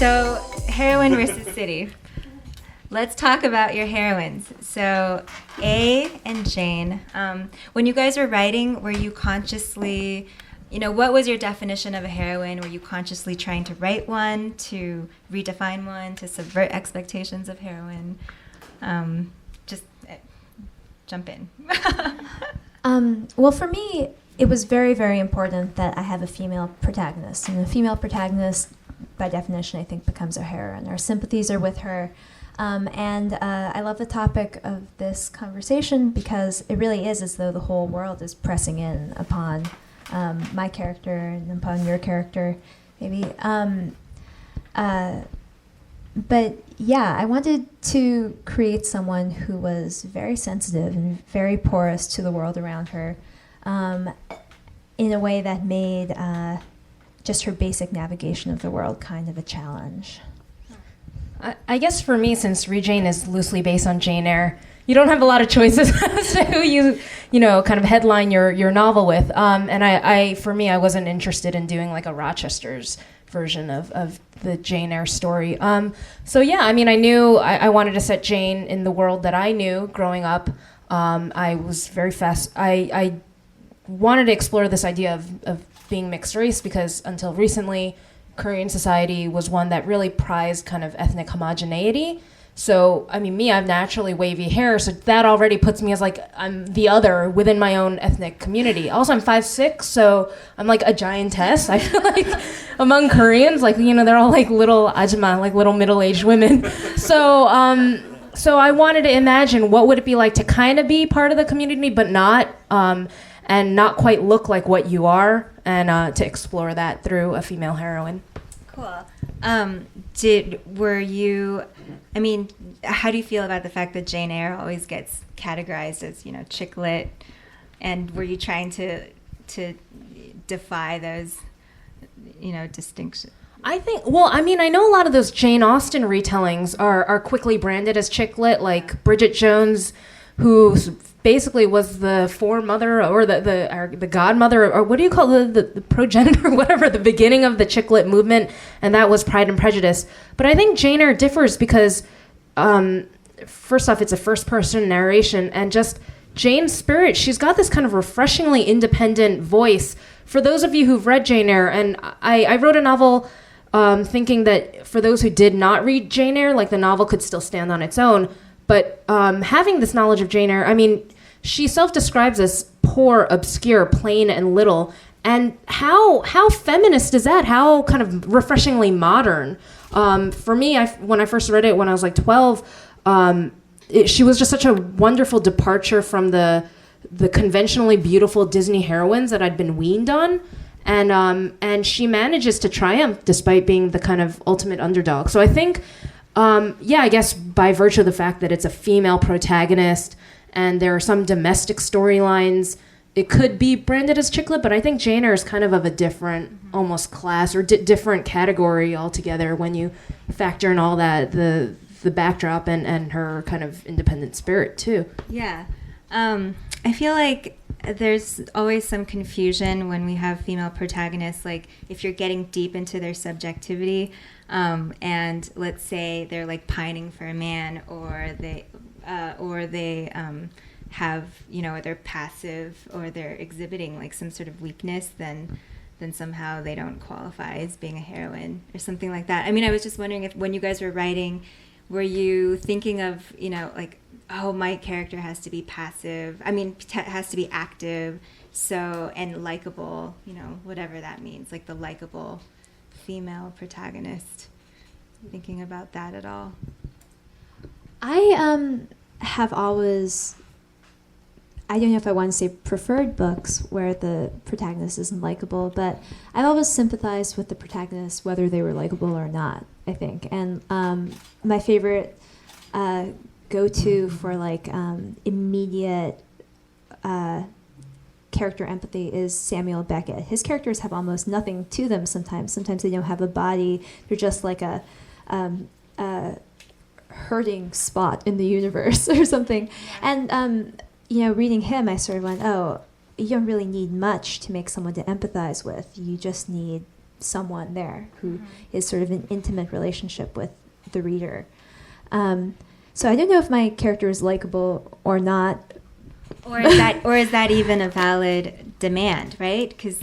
So, heroine versus city. Let's talk about your heroines. So, A and Jane. When you guys were writing, were you consciously, what was your definition of a heroine? Were you consciously trying to write one, to redefine one, to subvert expectations of heroine? Just jump in. Well, for me, it was very, very important that I have a female protagonist. And a female protagonist, by definition, I think becomes a heroine. Our sympathies are with her. And I love the topic of this conversation because it really is as though the whole world is pressing in upon my character and upon your character, maybe. But yeah, I wanted to create someone who was very sensitive and very porous to the world around her in a way that made just her basic navigation of the world kind of a challenge. I guess for me, since Jane is loosely based on Jane Eyre, you don't have a lot of choices as to who you kind of headline your novel with. And for me, I wasn't interested in doing like a Rochester's version of the Jane Eyre story. So yeah, I mean, I knew I wanted to set Jane in the world that I knew growing up. I was very fast. I wanted to explore this idea of being mixed race because until recently, Korean society was one that really prized kind of ethnic homogeneity. So, I mean, I have naturally wavy hair, so that already puts me as like, I'm the other within my own ethnic community. Also, I'm 5'6", so I'm like a giantess. I feel like among Koreans, like, they're all like little ajima, like little middle-aged women. So I wanted to imagine what would it be like to kind of be part of the community, but not, and not quite look like what you are, and to explore that through a female heroine. Cool. How do you feel about the fact that Jane Eyre always gets categorized as, Chiclet, and were you trying to defy those, distinctions? I know a lot of those Jane Austen retellings are quickly branded as Chiclet, like Bridget Jones, who basically was the foremother or the godmother, or what do you call the progenitor, whatever, the beginning of the Chiclet movement, and that was Pride and Prejudice. But I think Jane Eyre differs because, first off, it's a first-person narration, and just Jane's spirit, she's got this kind of refreshingly independent voice. For those of you who've read Jane Eyre, and I wrote a novel thinking that for those who did not read Jane Eyre, like the novel could still stand on its own. But having this knowledge of Jane Eyre, she self-describes as poor, obscure, plain, and little. And how feminist is that? How kind of refreshingly modern? For me, when I first read it when I was like 12, she was just such a wonderful departure from the conventionally beautiful Disney heroines that I'd been weaned on. And she manages to triumph despite being the kind of ultimate underdog. So I think... I guess by virtue of the fact that it's a female protagonist and there are some domestic storylines, it could be branded as Chiclet, but I think Jane Eyre is kind of a different almost class or different category altogether when you factor in all that, the backdrop and her kind of independent spirit too. Yeah. I feel like there's always some confusion when we have female protagonists, like if you're getting deep into their subjectivity, and let's say they're like pining for a man, or they have, they're passive, or they're exhibiting like some sort of weakness, then somehow they don't qualify as being a heroine or something like that. I mean, I was just wondering if when you guys were writing, were you thinking of, like, oh, my character has to be passive, has to be active, and likable, whatever that means, like the likable female protagonist. Thinking about that at all? I have always, I don't know if I want to say preferred books where the protagonist isn't likable, but I've always sympathized with the protagonist whether they were likable or not, I think. And my favorite go-to for like immediate character empathy is Samuel Beckett. His characters have almost nothing to them sometimes. Sometimes they don't have a body. They're just like a hurting spot in the universe or something. And, reading him, I sort of went, oh, you don't really need much to make someone to empathize with. You just need someone there who is sort of an intimate relationship with the reader. So I don't know if my character is likable or not. Or is that even a valid demand, right? Because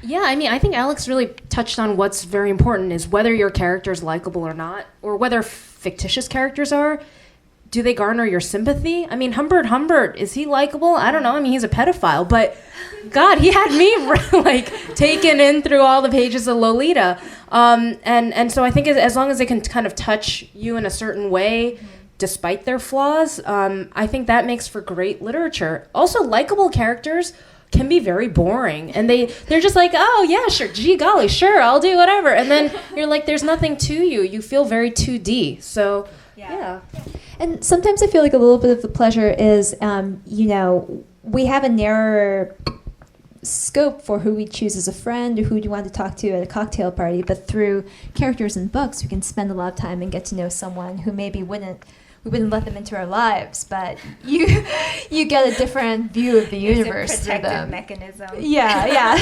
yeah, I mean, I think Alex really touched on what's very important is whether your character is likable or not, or whether fictitious characters are. Do they garner your sympathy? I mean, Humbert, is he likable? I don't know. I mean, he's a pedophile, but God, he had me like taken in through all the pages of Lolita. And so I think as long as they can kind of touch you in a certain way, despite their flaws, I think that makes for great literature. Also, likable characters can be very boring, and they're just like, oh yeah, sure, gee golly, sure, I'll do whatever, and then you're like, there's nothing to you. You feel very 2D. So yeah. And sometimes I feel like a little bit of the pleasure is, we have a narrower scope for who we choose as a friend or who we want to talk to at a cocktail party, but through characters in books, we can spend a lot of time and get to know someone who maybe we wouldn't let them into our lives, but you get a different view of the universe it's a through them. protective mechanism. Yeah.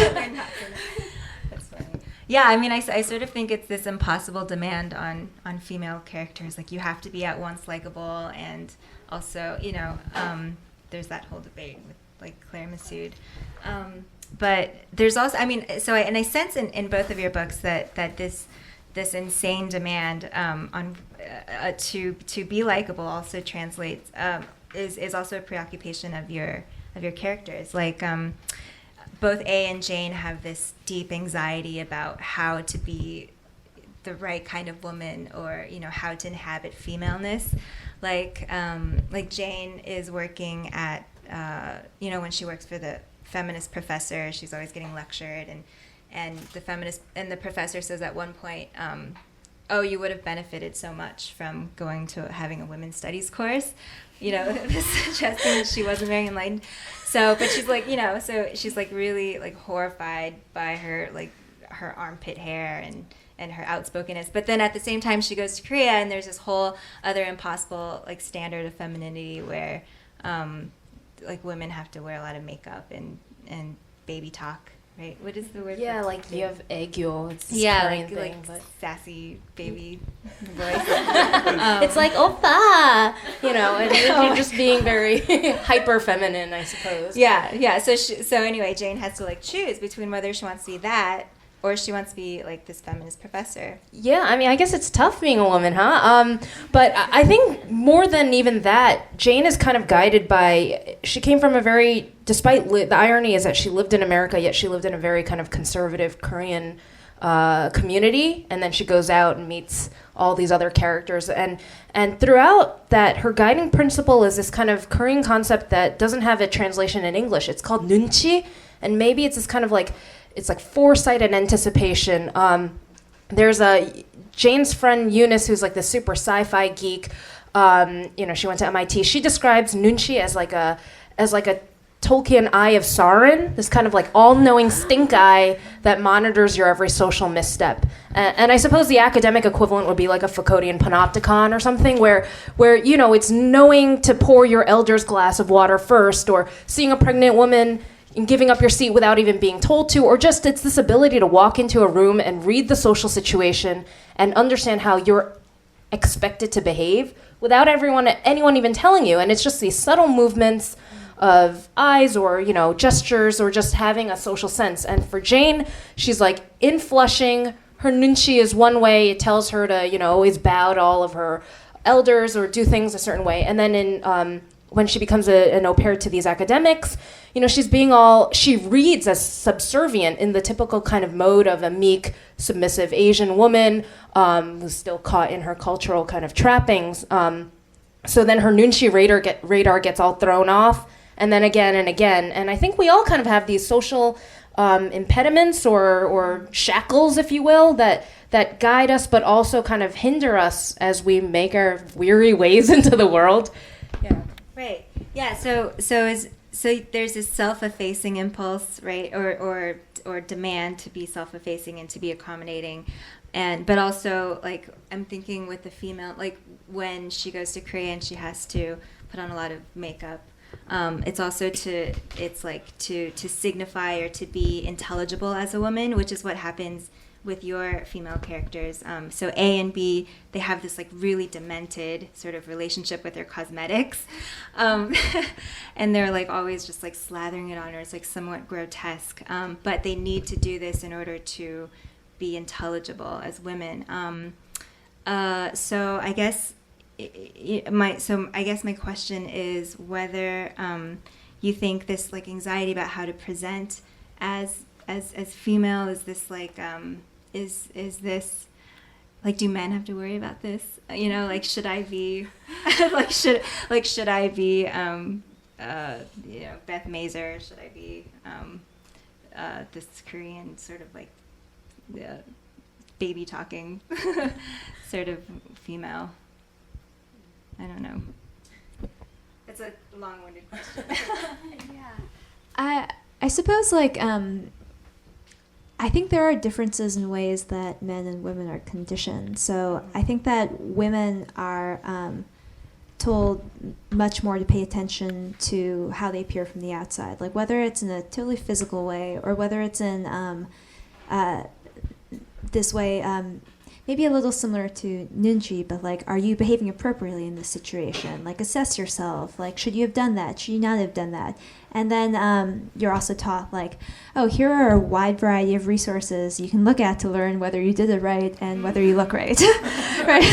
That's funny. Yeah, I mean, I sort of think it's this impossible demand on female characters. Like, you have to be at once likable, and also, there's that whole debate with, like, Claire Massoud. But there's also, I mean, I sense in both of your books that this insane demand on to be likable also translates is also a preoccupation of your characters. Like, both A and Jane have this deep anxiety about how to be the right kind of woman, or how to inhabit femaleness. Like Jane is working at when she works for the feminist professor, she's always getting lectured, and the professor says at one point, oh, you would have benefited so much from going to having a women's studies course, suggesting that she wasn't very enlightened. So, but she's like, so she's like really like horrified by her armpit hair and her outspokenness. But then at the same time, she goes to Korea, and there's this whole other impossible like standard of femininity where like women have to wear a lot of makeup and baby talk. Right? What is the word? Yeah, like you have aegyo. It's this yeah, Korean like thing, but sassy baby voice. it's like oppa, and you're just being very hyper feminine, I suppose. Yeah. So anyway, Jane has to like choose between whether she wants to be that or she wants to be like this feminist professor. Yeah, I mean, I guess it's tough being a woman, huh? But I think more than even that, Jane is kind of guided by, she came from a very, despite the irony is that she lived in America, yet she lived in a very kind of conservative Korean community, and then she goes out and meets all these other characters, and throughout that, her guiding principle is this kind of Korean concept that doesn't have a translation in English. It's called Nunchi, and maybe it's this kind of like, it's like foresight and anticipation. There's Jane's friend Eunice, who's like the super sci-fi geek. She went to MIT. She describes Nunchi as like a Tolkien eye of Sauron, this kind of like all-knowing stink eye that monitors your every social misstep. And I suppose the academic equivalent would be like a Foucauldian panopticon or something, where it's knowing to pour your elder's glass of water first, or seeing a pregnant woman and giving up your seat without even being told to, or just it's this ability to walk into a room and read the social situation and understand how you're expected to behave without anyone even telling you. And it's just these subtle movements of eyes or, gestures, or just having a social sense. And for Jane, she's like, in Flushing, her nunchi is one way. It tells her to, always bow to all of her elders or do things a certain way. And then when she becomes an au pair to these academics, she reads as subservient in the typical kind of mode of a meek, submissive Asian woman who's still caught in her cultural kind of trappings. So then her nunchi radar gets all thrown off, and then again and again. And I think we all kind of have these social impediments or shackles, if you will, that guide us but also kind of hinder us as we make our weary ways into the world. Yeah. Right. Yeah. So there's this self-effacing impulse, right, or demand to be self-effacing and to be accommodating, but also like I'm thinking with the female, like when she goes to Korea and she has to put on a lot of makeup. It's also to signify or to be intelligible as a woman, which is what happens with your female characters. So A and B, they have this like really demented sort of relationship with their cosmetics, and they're like always just like slathering it on her. It's like somewhat grotesque, but they need to do this in order to be intelligible as women. So I guess my question is whether you think this like anxiety about how to present as female is this like is this like, do men have to worry about this? You know, like, should I be should I be Beth Mazer? Should I be this Korean sort of like baby talking sort of female? I don't know. It's a long-winded question. Yeah. I suppose, like, I think there are differences in ways that men and women are conditioned. So I think that women are told much more to pay attention to how they appear from the outside, like whether it's in a totally physical way or whether it's in this way, maybe a little similar to Nunchi, but like, are you behaving appropriately in this situation? Like, assess yourself. Like, should you have done that? Should you not have done that? And then you're also taught, like, oh, here are a wide variety of resources you can look at to learn whether you did it right and whether you look right. Right?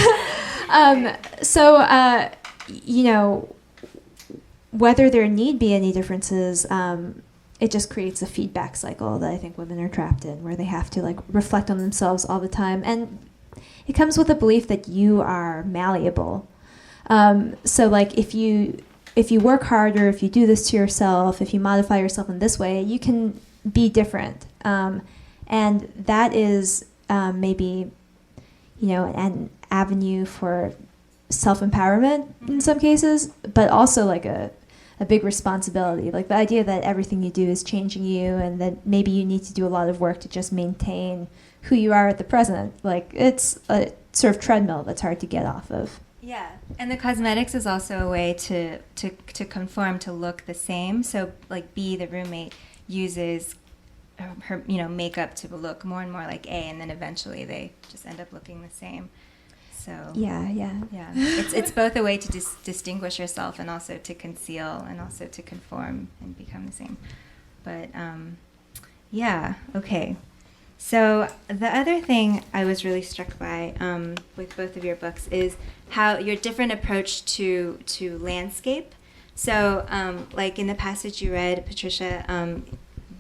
You know, whether there need be any differences, it just creates a feedback cycle that I think women are trapped in, where they have to like reflect on themselves all the time. And it comes with a belief that you are malleable. So like if you work harder, if you do this to yourself, if you modify yourself in this way, you can be different. And that is maybe, you know, an avenue for self-empowerment in some cases, but also like a big responsibility. Like the idea that everything you do is changing you and that maybe you need to do a lot of work to just maintain who you are at the present. Like it's a sort of treadmill that's hard to get off of. Yeah, and the cosmetics is also a way to conform, to look the same. So like B, the roommate, uses her makeup to look more and more like A, and then eventually they just end up looking the same. So yeah. It's both a way to distinguish yourself and also to conceal and also to conform and become the same. But okay. So the other thing I was really struck by with both of your books is how your different approach to landscape. So like in the passage you read, Patricia,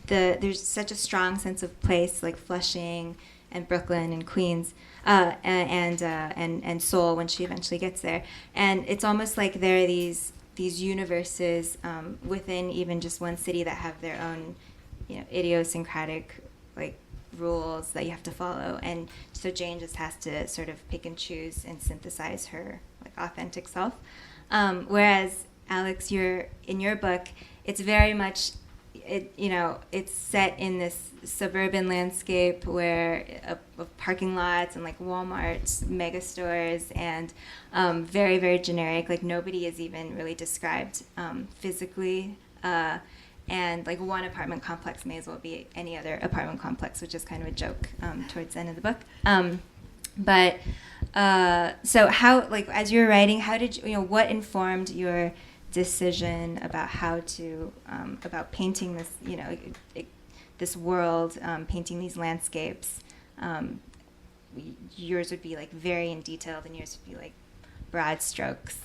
there's such a strong sense of place, like Flushing and Brooklyn and Queens, and Seoul when she eventually gets there. And it's almost like there are these universes within even just one city that have their own, idiosyncratic like rules that you have to follow. And so Jane just has to sort of pick and choose and synthesize her like authentic self. Whereas Alex, in your book, it's very much it's set in this suburban landscape where of parking lots and like Walmart's, mega stores, and very, very generic. Like nobody is even really described physically. And like one apartment complex may as well be any other apartment complex, which is kind of a joke towards the end of the book. So how, like, as you were writing, how did what informed your decision about how to about painting this this world, painting these landscapes? Yours would be like very in detail, and yours would be like broad strokes.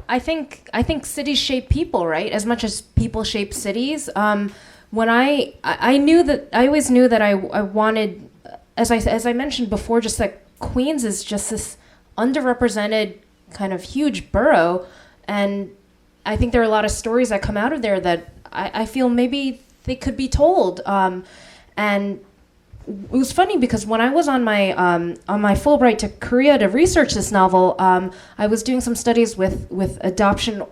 I think cities shape people, right? As much as people shape cities. When I always knew that I wanted, as I mentioned before, just that Queens is just this underrepresented kind of huge borough, and I think there are a lot of stories that come out of there that I feel maybe they could be told. And it was funny because when I was on my Fulbright to Korea to research this novel, I was doing some studies with adoption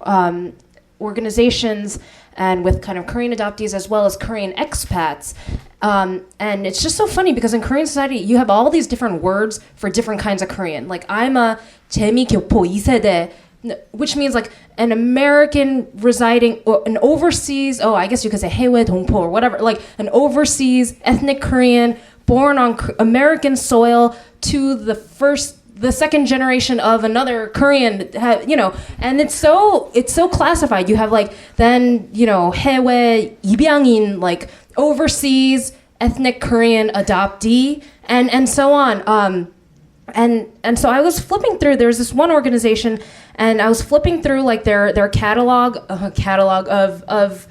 organizations and with kind of Korean adoptees as well as Korean expats. And it's just so funny because in Korean society, you have all these different words for different kinds of Korean. Like I'm a 재미교포 2세대 which means like an American residing or an overseas, I guess you could say 해외 동포 or whatever, like an overseas ethnic Korean born on American soil to the second generation of another Korean, and it's so classified. You have like then, 해외 입양인, like overseas ethnic Korean adoptee, and so on. And so I was flipping through. There was this one organization, and I was flipping through like their catalog of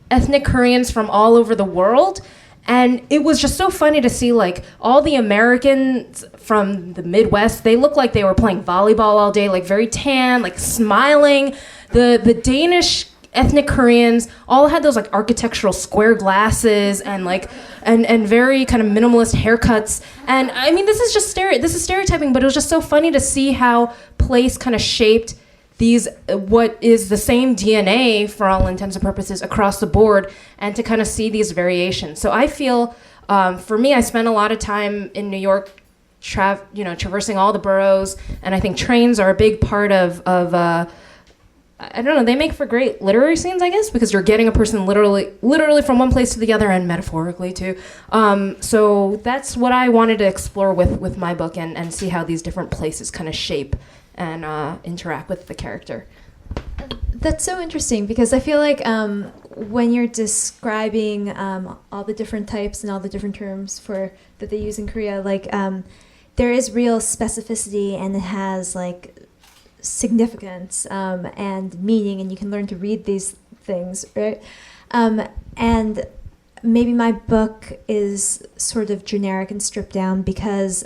ethnic Koreans from all over the world, and it was just so funny to see like all the Americans from the Midwest. They looked like they were playing volleyball all day, like very tan, like smiling. The Danish ethnic Koreans all had those like architectural square glasses and like and very kind of minimalist haircuts. And I mean, this is stereotyping, but it was just so funny to see how place kind of shaped these, what is the same DNA for all intents and purposes across the board, and to kind of see these variations. So I feel, for me, I spent a lot of time in New York, traversing all the boroughs, and I think trains are a big part of I don't know, they make for great literary scenes, I guess, because you're getting a person literally from one place to the other, and metaphorically too. So that's what I wanted to explore with my book, and see how these different places kind of shape and interact with the character. That's so interesting, because I feel like when you're describing all the different types and all the different terms that they use in Korea, like there is real specificity, and it has like significance and meaning, and you can learn to read these things, right? And maybe my book is sort of generic and stripped down because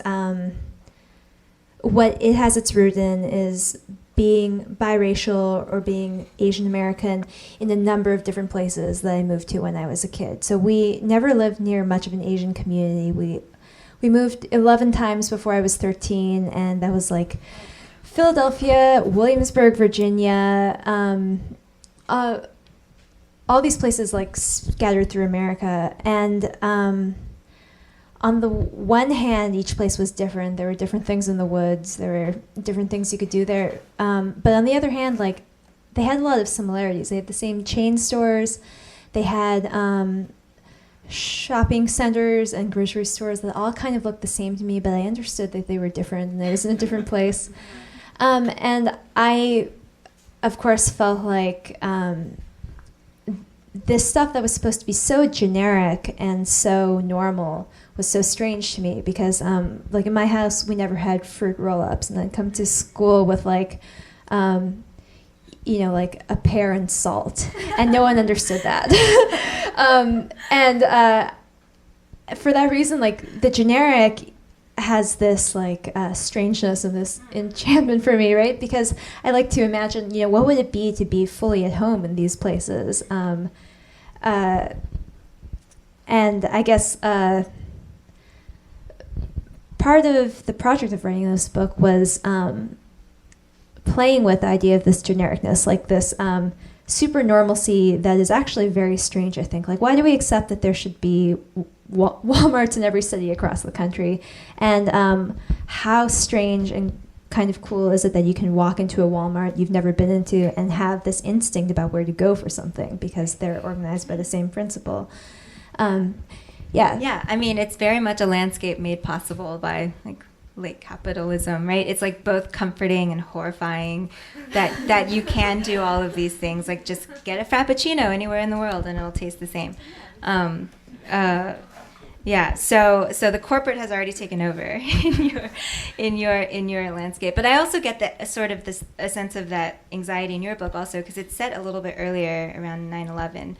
what it has its root in is being biracial or being Asian American in a number of different places that I moved to when I was a kid. So we never lived near much of an Asian community. We moved 11 times before I was 13, and that was like Philadelphia, Williamsburg, Virginia, all these places like scattered through America. And on the one hand, each place was different. There were different things in the woods. There were different things you could do there. But on the other hand, like they had a lot of similarities. They had the same chain stores. They had shopping centers and grocery stores that all kind of looked the same to me, but I understood that they were different and I was in a different place. And I, of course, felt like this stuff that was supposed to be so generic and so normal was so strange to me, because like in my house we never had fruit roll-ups, and I'd come to school with like like a pear and salt, and no one understood that. And for that reason, like the generic has this like strangeness and this enchantment for me, right? Because I like to imagine, what would it be to be fully at home in these places? And I guess part of the project of writing this book was playing with the idea of this genericness, like this super normalcy that is actually very strange, I think. Like, why do we accept that there should be Walmarts in every city across the country? And how strange and kind of cool is it that you can walk into a Walmart you've never been into and have this instinct about where to go for something because they're organized by the same principle? Yeah, I mean, it's very much a landscape made possible by like late capitalism, right? It's like both comforting and horrifying that you can do all of these things, like just get a Frappuccino anywhere in the world and it'll taste the same. Yeah, so the corporate has already taken over in your landscape. But I also get that a sense of that anxiety in your book also, because it's set a little bit earlier, around 9/11.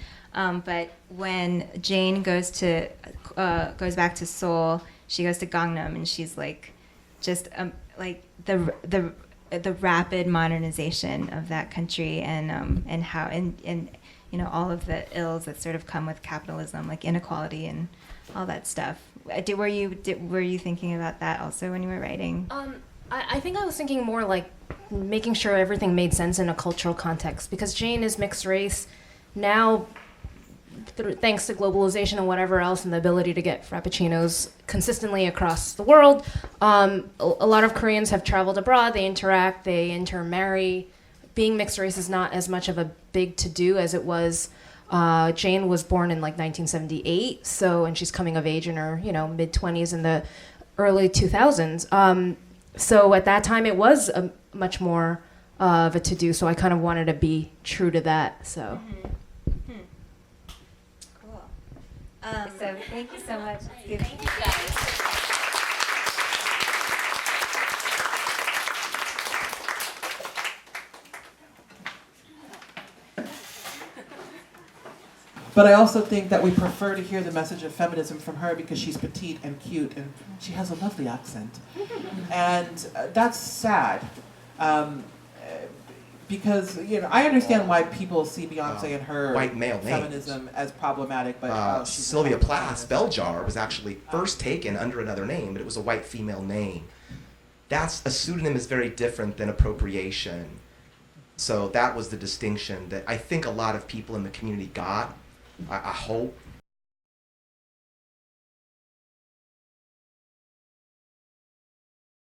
But when Jane goes back to Seoul, she goes to Gangnam, and she's like, just like the rapid modernization of that country, and how and all of the ills that sort of come with capitalism, like inequality and all that stuff. Were you thinking about that also when you were writing? I think I was thinking more like making sure everything made sense in a cultural context, because Jane is mixed race now, thanks to globalization and whatever else, and the ability to get Frappuccinos consistently across the world. A lot of Koreans have traveled abroad. They interact, they intermarry being mixed race is not as much of a big to-do as it was. Jane was born in like 1978, and she's coming of age in her, mid-20s in the early 2000s. So at that time, it was a much more of a to-do. So I kind of wanted to be true to that. So. Cool. So thank you so much. Thank you guys. But I also think that we prefer to hear the message of feminism from her because she's petite and cute and she has a lovely accent. And that's sad. Because, I understand why people see Beyonce and her white male feminism names. as problematic, but she's Sylvia Plath's bell jar was actually first taken under another name, but it was a white female name. A pseudonym is very different than appropriation. So that was the distinction that I think a lot of people in the community got. I hope